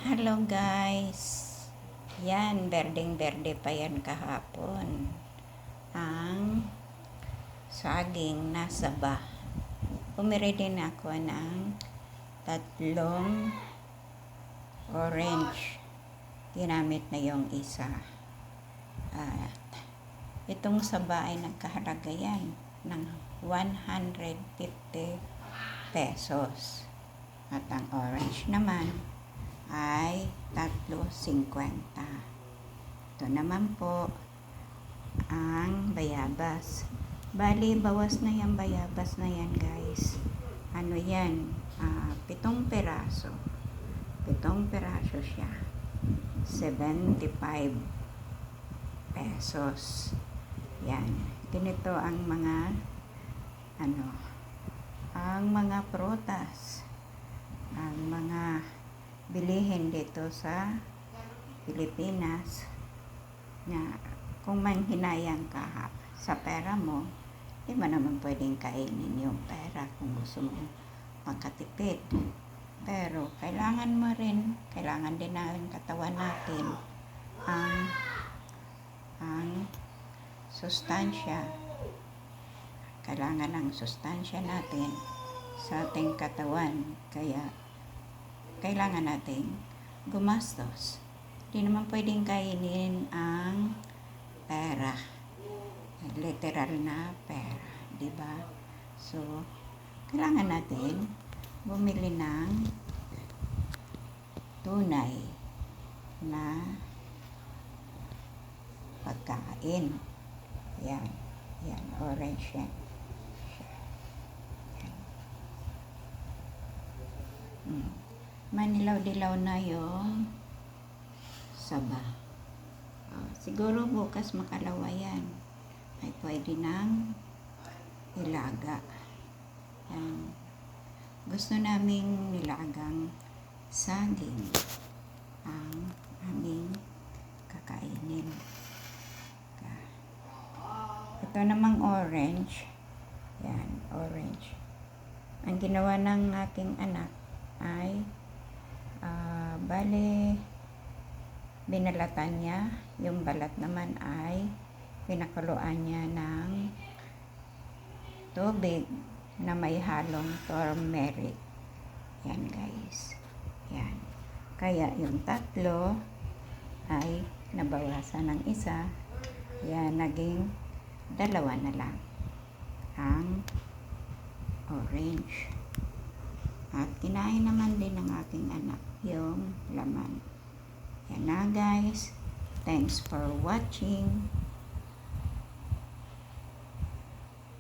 Hello guys. Yan, berdeng-berde pa yan kahapon. Ang saging nasa ba. Pumili din ako ng 3 orange. Ginamit na yung isa. At itong saba ay nagkahalaga yan ng 150 pesos. At ang orange naman ay 3.50. Ito naman po ang bayabas. Bali, bawas na yung bayabas na yan guys. Ano yan? 7 peraso. 7 peraso siya. 75 pesos. Yan. Ganito ang mga ang mga prutas. Ang mga bilihin dito sa Pilipinas na kung manghinayang ka sa pera mo, di ba naman pwedeng kainin yung pera kung gusto mo makatipid. Pero kailangan din natin katawan natin ang sustansya. Kailangan ang sustansya natin sa ating katawan. Kaya kailangan nating gumastos. Hindi naman pwedeng kainin ang pera. Literal na pera, di ba? So, kailangan natin bumili ng tunay na pagkain. Yan, orange yan. Manilaw-dilaw na yung saba. Siguro bukas makalawa yan. Ay pwede nang ilaga. Yan. Gusto naming nilagang saging ang aming kakainin. Ito namang orange. Yan, orange. Ang ginawa ng aking anak ay binalatan niya. Yung balat naman ay pinakuluan niya ng tubig na may halong turmeric. Yan guys. Yan. Kaya yung 3 ay nabawasan ng isa. Yan, naging 2 na lang ang orange. At kinain naman din ng aking anak yung laman. Yan na guys. Thanks for watching.